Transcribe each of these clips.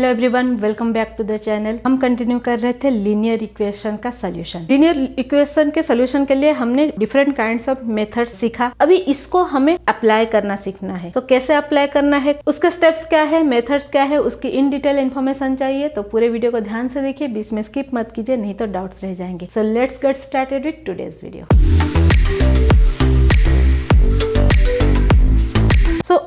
Hello everyone, welcome back to the channel. हम continue कर रहे थे लीनियर इक्वेशन का सोल्यूशन। लीनियर इक्वेशन के सोल्यूशन के लिए हमने डिफरेंट काइंड्स ऑफ मेथड्स सीखा। अभी इसको हमें अप्लाई करना सीखना है। तो कैसे अप्लाई करना है, उसके स्टेप्स क्या है, मेथड्स क्या है, उसकी इन डिटेल इन्फॉर्मेशन चाहिए तो पूरे वीडियो को ध्यान से देखिए, बीच में स्किप मत कीजिए, नहीं तो डाउट्स रह जाएंगे। So let's get started with today's video.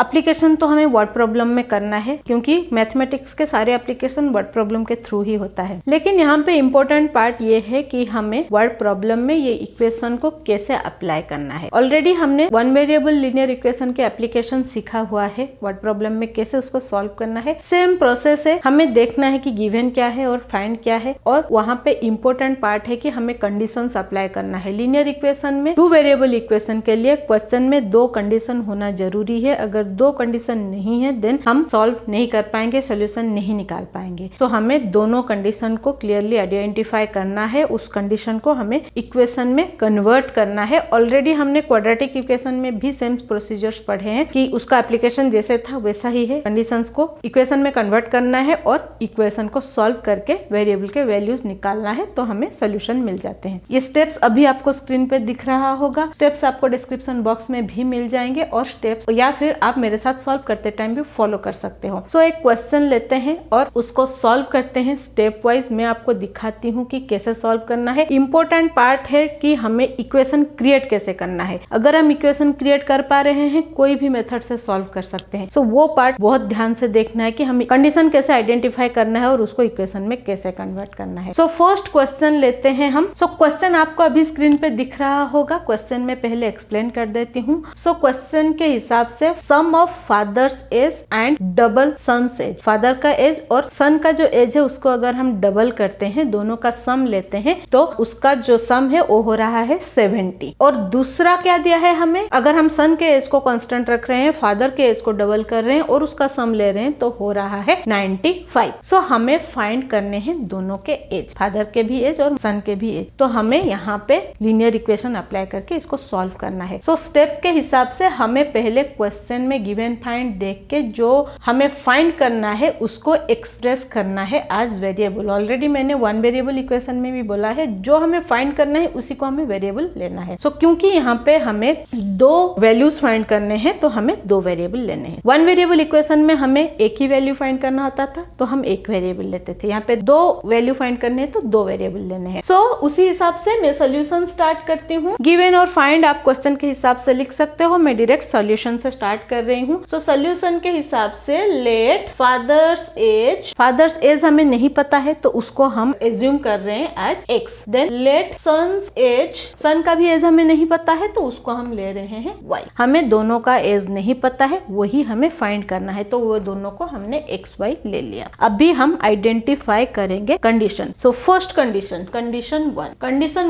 Application तो हमें वर्ड प्रॉब्लम में करना है, क्योंकि मैथमेटिक्स के सारे एप्लीकेशन वर्ड प्रॉब्लम के थ्रू ही होता है। लेकिन यहाँ पे इम्पोर्टेंट पार्ट ये है कि हमें वर्ड प्रॉब्लम में ये इक्वेशन को कैसे अप्लाई करना है। ऑलरेडी हमने वन वेरिएबल लीनियर इक्वेशन के एप्लीकेशन सीखा हुआ है, वर्ड प्रॉब्लम में कैसे उसको सॉल्व करना है। सेम प्रोसेस है, हमें देखना है कि गिवन क्या है और फाइंड क्या है, और वहाँ पे इम्पोर्टेंट पार्ट है कि हमें कंडीशंस अप्लाई करना है। लीनियर इक्वेशन में टू वेरिएबल इक्वेशन के लिए क्वेश्चन में दो कंडीशन होना जरूरी है। अगर दो कंडीशन नहीं है देन हम सॉल्व नहीं कर पाएंगे, सोल्यूशन नहीं निकाल पाएंगे। तो हमें दोनों कंडीशन को क्लियरली आइडेंटिफाई करना है, उस कंडीशन को हमें इक्वेशन में कन्वर्ट करना है। ऑलरेडी हमने क्वाड्रेटिक इक्वेशन में भी सेम प्रोसीजर्स पढ़े हैं कि उसका एप्लीकेशन जैसे था वैसा ही है। कंडीशंस को इक्वेशन में कन्वर्ट करना है और इक्वेशन को सॉल्व करके वेरिएबल के वैल्यूज निकालना है, तो हमें सोल्यूशन मिल जाते हैं। ये स्टेप्स अभी आपको स्क्रीन पे दिख रहा होगा, स्टेप्स आपको डिस्क्रिप्शन बॉक्स में भी मिल जाएंगे, और स्टेप्स या फिर आप मेरे साथ सॉल्व करते टाइम भी फॉलो कर सकते हो। सो एक क्वेश्चन लेते हैं और उसको सॉल्व करते हैं स्टेप वाइज। मैं आपको दिखाती हूँ कि कैसे सॉल्व करना है। इंपॉर्टेंट पार्ट है कि हमें इक्वेशन क्रिएट कैसे करना है। अगर हम इक्वेशन क्रिएट कर पा रहे हैं, कोई भी मेथड से सॉल्व कर सकते हैं। सो वो पार्ट बहुत ध्यान से देखना है कि हमें कंडीशन कैसे आइडेंटिफाई करना है और उसको इक्वेशन में कैसे कन्वर्ट करना है। सो फर्स्ट क्वेश्चन लेते हैं हम। सो क्वेश्चन आपको अभी स्क्रीन पे दिख रहा होगा। क्वेश्चन में पहले एक्सप्लेन कर देती हूँ। सो क्वेश्चन के हिसाब से sum of father's age and double son's age, father का एज और सन का जो एज है उसको अगर हम डबल करते हैं, दोनों का सम लेते हैं, तो उसका जो सम है वो हो रहा है 70। और दूसरा क्या दिया है हमें, अगर हम सन के एज को कांस्टेंट रख रहे हैं, फादर के एज को डबल कर रहे हैं और उसका सम ले रहे हैं, तो हो रहा है 95। सो हमें फाइंड करने हैं दोनों के एज, फादर के भी एज और सन के भी एज। तो हमें यहाँ पे लीनियर इक्वेशन अप्लाई करके इसको सॉल्व करना है। सो स्टेप के हिसाब से हमें पहले क्वेश्चन में गिवन फाइंड देख के जो हमें फाइंड करना है उसको एक्सप्रेस करना है एज वेरिएबल। ऑलरेडी मैंने वन वेरिएबल इक्वेशन में भी बोला है, जो हमें फाइंड करना है उसी को हमें वेरिएबल लेना है। सो क्योंकि यहाँ पे हमें दो वैल्यूज फाइंड करने हैं, तो हमें दो वेरिएबल लेने हैं। वन वेरिएबल इक्वेशन में हमें एक ही वैल्यू फाइंड करना होता था, तो हम एक वेरिएबल लेते थे। यहाँ पे दो वैल्यू फाइंड करने हैं, तो दो वेरिएबल लेने हैं। सो उसी हिसाब से मैं सोल्यूशन स्टार्ट करती हूँ। गिवन और फाइंड आप क्वेश्चन के हिसाब से लिख सकते हो, मैं डायरेक्ट सोल्यूशन से स्टार्ट कर रही हूँ। सो सोल्यूशन के हिसाब से लेट फादर्स एज हमें नहीं पता है, तो उसको हम एज्यूम कर रहे हैं age x. Then let son's age, son का भी एज हमें नहीं पता है, तो उसको हम ले रहे हैं वाई। हमें दोनों का एज नहीं पता है, वही हमें फाइंड करना है, तो वो दोनों को हमने एक्स वाई ले लिया। अभी हम आइडेंटिफाई करेंगे condition. So first condition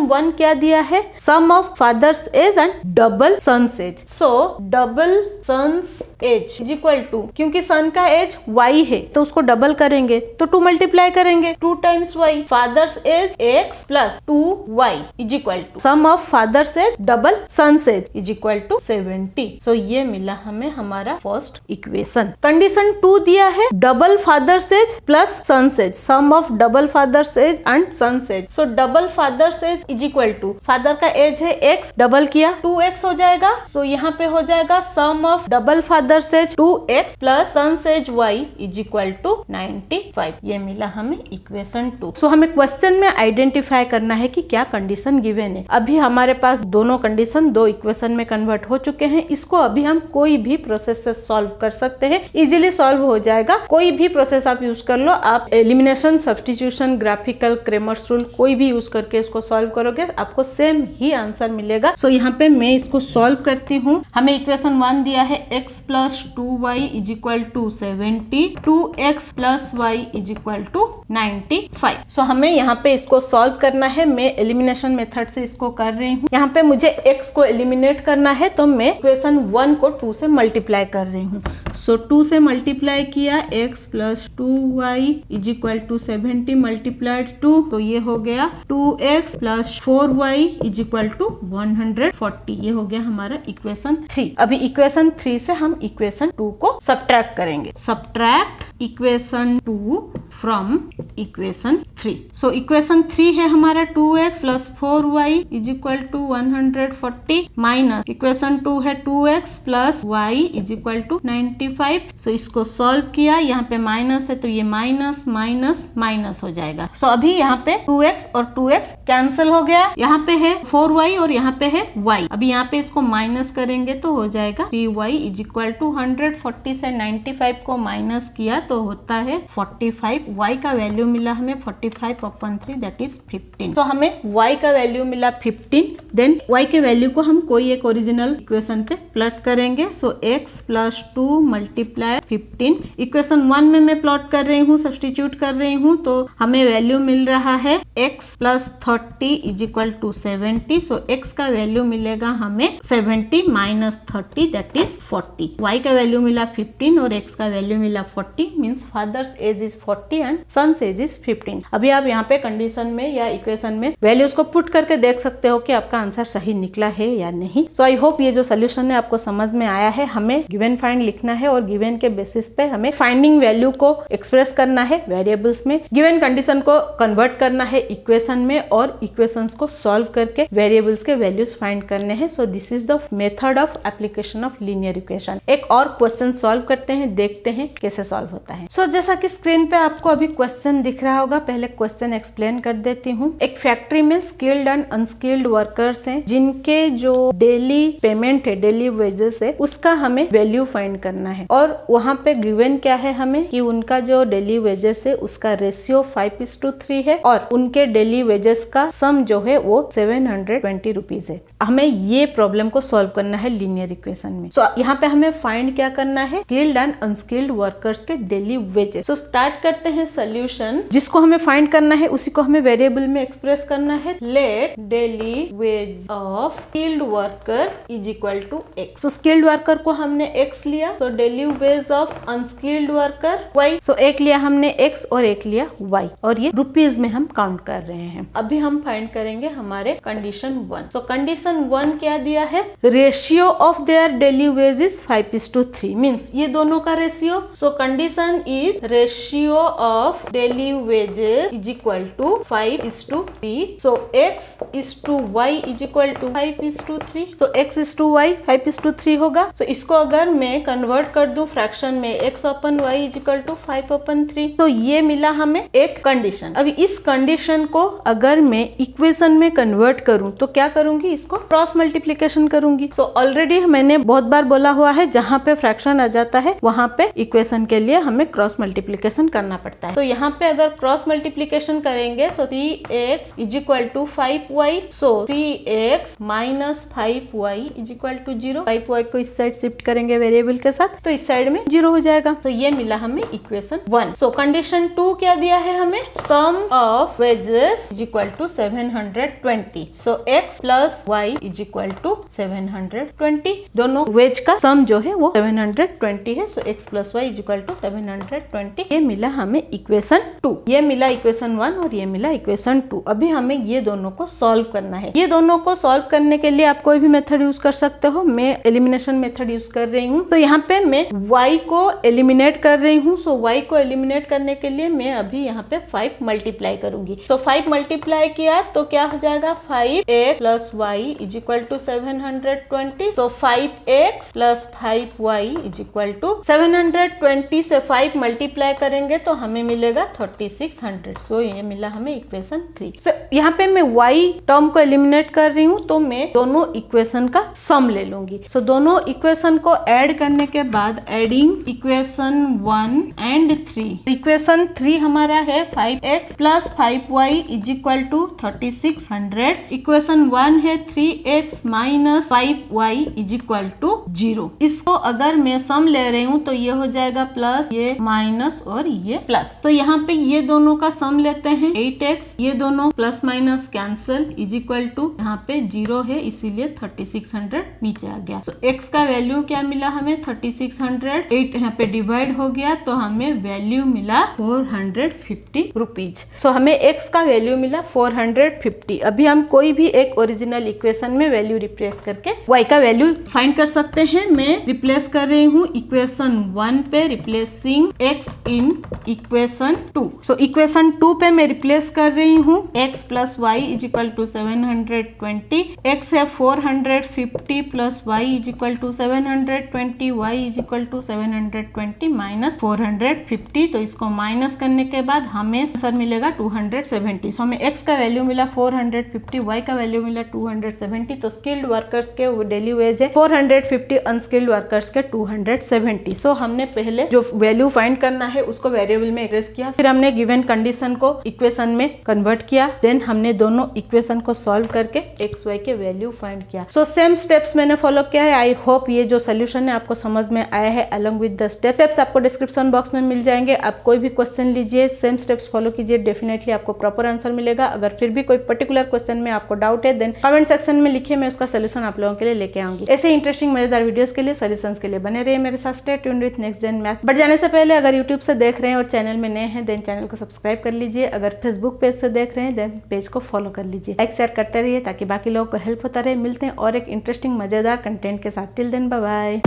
one क्या दिया है, sum of father's age and double son's age. So double son's age is equal to, क्योंकि सन का एज y है तो उसको डबल करेंगे, तो 2 मल्टीप्लाई करेंगे, 2 times y, father's age x plus 2y is equal to sum of father's age double son's age is equal to 70। So ये मिला हमें हमारा फर्स्ट इक्वेशन। कंडीशन 2 दिया है double father's age plus son's age, sum of double father's age and son's age. So double father's age is equal to, father का age है x, double किया 2x हो जाएगा। सो यहाँ पे हो जाएगा sum of double father's age 2x plus son's age y is equal to 95। ये मिला हमें इक्वेशन 2। सो हमें क्वेश्चन में आइडेंटिफाई करना है कि क्या कंडीशन गिवन है। अभी हमारे पास दोनों कंडीशन दो इक्वेशन में कन्वर्ट हो चुके हैं। इसको अभी हम कोई भी प्रोसेस से सॉल्व कर सकते हैं, इजीली सॉल्व हो जाएगा। कोई भी प्रोसेस आप यूज कर लो, आप elimination, substitution, graphical, Cramer's rule कोई भी यूज करके इसको सॉल्व करोगे, आपको सेम ही आंसर मिलेगा। सो यहाँ पे मैं इसको सॉल्व करती हूँ। हमें इक्वेशन 1 दिया है x plus 2y is equal to 70, 2x plus y is equal to 95। So हमें यहाँ पे इसको सॉल्व करना है। मैं एलिमिनेशन मेथड से इसको कर रही हूँ। यहाँ पे मुझे x को एलिमिनेट करना है, तो मैं इक्वेशन 1 को 2 से मल्टीप्लाई कर रही हूँ। सो 2 से मल्टीप्लाई किया x plus 2y is equal to 70 multiplied 2, तो ये हो गया 2x plus 4y is equal to 140। ये हो गया हमारा इक्वेशन 3। अभी इक्वेशन 3 से हम इक्वेशन 2 को सब्ट्रैक्ट करेंगे। Subtract equation 2 from equation 3। So equation 3 है हमारा 2x plus 4y is equal to 140 minus equation 2 है 2x plus y is equal to 95। So इसको सॉल्व किया, यहाँ पे माइनस है तो ये माइनस माइनस माइनस हो जाएगा। सो अभी यहाँ पे 2x और 2x कैंसिल हो गया, यहाँ पे है 4y और यहाँ पे है y। अभी यहाँ पे इसको माइनस करेंगे तो हो जाएगा 3y इज इक्वल टू 140 से 95 को माइनस किया तो होता है 45। y का वैल्यू मिला हमें 45/3 दैट इज 15। तो हमें y का वैल्यू मिला 15। देन y के वैल्यू को हम कोई एक ओरिजिनल इक्वेशन पे प्लॉट करेंगे। सो x प्लस 2 मल्टीप्लाई 15। इक्वेशन 1 में मैं प्लॉट कर रही हूँ, सब्सटीट्यूट कर रही हूँ, तो हमें वैल्यू मिल रहा है x plus 30 is equal to 70। So x का वैल्यू मिलेगा हमें 70 माइनस 30 दैट इज 40। y का वैल्यू मिला 15 और x का वैल्यू मिला 40, means father's age is 40 and son's age is 15। अभी आप यहाँ पे कंडीशन में या इक्वेशन में वैल्यूज को पुट करके देख सकते हो कि आपका आंसर सही निकला है या नहीं। सो आई होप ये जो सोल्यूशन है आपको समझ में आया है। हमें गिवन फाइंड लिखना है और गिवन के बेसिस पे हमें फाइंडिंग वैल्यू को एक्सप्रेस करना है वेरिएबल्स में, गिवन कंडीशन को कन्वर्ट करना है इक्वेशन में और इक्वेशंस को सॉल्व करके वेरिएबल्स के वैल्यूज फाइंड करने हैं। So this is the method of application of linear equation. एक और क्वेश्चन सॉल्व करते हैं, देखते हैं कैसे सॉल्व होता है। सो जैसा कि स्क्रीन पे आपको अभी क्वेश्चन दिख रहा होगा, पहले क्वेश्चन एक्सप्लेन कर देती हूँ। एक फैक्ट्री में स्किल्ड एंड अनस्किल्ड वर्कर्स हैं जिनके जो डेली पेमेंट है, डेली वेजेस है, उसका हमें वैल्यू फाइंड करना है। और वहाँ पे गिवन क्या है हमें कि उनका जो डेली वेजेस है उसका रेशियो 5:3 है और उनके डेली वेजेस का सम जो है वो 720 रुपीज है। हमें ये प्रॉब्लम को सॉल्व करना है लीनियर इक्वेशन में। सो यहाँ पे हमें फाइंड क्या करना है, स्किल्ड एंड अनस्किल्ड वर्कर्स के डेली वेजेस। सो स्टार्ट करते हैं सोल्यूशन। जिसको हमें फाइंड करना है उसी को हमें वेरिएबल में एक्सप्रेस करना है। Let daily wage of skilled worker is equal to x। So skilled worker को हमने x लिया, तो daily wage of unskilled worker y। So एक लिया हमने x और एक लिया y और ये रुपीज में हम काउंट कर रहे हैं। अभी हम फाइंड करेंगे हमारे कंडीशन 1। सो कंडीशन 1 क्या दिया है, ratio of their daily wage is 5:3, means ये दोनों का ratio. So condition is ratio of daily wages is equal to 5:3। So x is to y is equal to 5:3। तो x is to y 5:3 होगा। सो इसको अगर मैं कन्वर्ट कर दूं फ्रैक्शन में, x/y इज इक्वल टू 5/3, तो ये मिला हमें एक कंडीशन। अभी इस कंडीशन को अगर मैं इक्वेशन में कन्वर्ट करूं तो क्या करूंगी, इसको क्रॉस मल्टीप्लीकेशन करूंगी। सो ऑलरेडी मैंने बहुत बार बोला हुआ है, जहां पे फ्रैक्शन आ जाता है वहां पे इक्वेशन के लिए हमें क्रॉस मल्टीप्लीकेशन करना पड़ता है। तो यहाँ पे अगर क्रॉस मल्टीप्लीकेशन करेंगे so 3x is equal to 5y। So 3x minus 5y is equal to 0। 5y को इस साइड शिफ्ट करेंगे वेरिएबल के साथ तो इस साइड में 0 हो जाएगा। तो ये मिला हमें इक्वेशन 1। सो कंडीशन 2 क्या दिया है हमें, sum of wages is equal to 720। So x plus y is equal to 720। दोनों वेज का सम जो है वो 720 है। So x plus y is equal to 720। ये मिला हमें इक्वेशन 2। ये मिला इक्वेशन 1 और ये मिला इक्वेशन 2। अभी हमें ये दोनों को सॉल्व करना है। ये दोनों को सॉल्व करने के लिए आप कोई भी मेथड यूज कर सकते हो। मैं एलिमिनेशन मेथड यूज कर रही हूँ। तो यहाँ पे मैं y को एलिमिनेट कर रही हूँ। सो y को एलिमिनेट करने के लिए मैं अभी यहाँ पे 5 मल्टीप्लाई करूंगी। सो 5 मल्टीप्लाई किया तो क्या हो जाएगा, 5x plus y is equal to 720। So 5x plus 5y is equal to 720 से 5 मल्टीप्लाई करेंगे तो हमें मिलेगा 3600। सो ये मिला हमें इक्वेशन 3। सो यहाँ पे मैं y टर्म को एलिमिनेट कर रही हूँ तो मैं दोनों इक्वेशन का सम ले लूंगी। सो दोनों इक्वेशन को ऐड करने के बाद एडिंग इक्वेशन 1 एंड 3। इक्वेशन 3 हमारा है 5x plus 5y is equal to 3600। Equation 1 है 3x minus 5y is equal to 0। इसको अगर मैं सम ले रही हूँ तो ये हो जाएगा प्लस, ये माइनस और ये प्लस। तो यहाँ पे ये दोनों का सम लेते हैं 8x, ये दोनों plus minus cancel is equal to यहाँ पे 0 है इसीलिए 3600 नीचे आ गया। x का वैल्यू क्या मिला हमें 3600, 8 यहाँ पे डिवाइड हो गया तो हमें वैल्यू मिला 450 रुपीज। सो हमें x का वैल्यू मिला 450। अभी हम कोई भी एक ओरिजिनल इक्वेशन में वैल्यू रिप्लेस करके y का वैल्यू फाइंड कर सकते हैं। मैं रिप्लेस कर रही हूँ इक्वेशन 1 पे, replacing x in equation 2। So equation 2 पे मैं रिप्लेस कर रही हूँ x plus Y is equal to 720, x है 450 plus y is equal to 720, y is equal to 720 minus 450। तो इसको माइनस करने के बाद हमें आंसर मिलेगा 270। सो हमें x का वैल्यू मिला 450, y का वैल्यू मिला 270। तो स्किल्ड वर्कर्स के डेली वेज है 450, अनस्किल्ड वर्कर्स के 270। सो हमने पहले जो वैल्यू फाइंड करना है उसको वेरिएबल में एक्सप्रेस किया, फिर हमने गिवन कंडीशन को इक्वेशन में कन्वर्ट किया, देन हमने दोनों इक्वेशन को सॉल्व करके एक्स वाई के वैल्यू फाइंड किया। सो सेम स्टेप्स मैंने फॉलो किया है। आई होप ये जो सोल्यूशन है आपको समझ में आया है अलॉन्ग विद द स्टेप्स आपको डिस्क्रिप्शन बॉक्स में मिल जाएंगे। आप कोई भी क्वेश्चन लीजिए, सेम स्टेप्स फॉलो कीजिए, डेफिनेटली आपको प्रॉपर आंसर मिलेगा। अगर फिर भी कोई पर्टिकुलर क्वेश्चन में आपको डाउट है देन कमेंट सेक्शन में लिखिए, मैं उसका सोल्यूशन आप लोगों के लिए लेके आऊंगी। ऐसे इंटरेस्टिंग मजेदार वीडियोस के लिए, सॉल्यूशंस के लिए बने रहिए मेरे साथ। Stay tuned with next gen math. बढ़ जाने से पहले अगर यूट्यूब से देख रहे हैं और चैनल में नए हैं देन चैनल को सब्सक्राइब कर लीजिए। अगर फेसबुक पेज से देख रहे हैं देन पेज को फॉलो कर लीजिए। लाइक शेयर करते रहिए ताकि बाकी लोगों को हेल्प होता रहे। मिलते हैं और एक इंटरेस्टिंग मजेदार कंटेंट के साथ। Till then bye bye.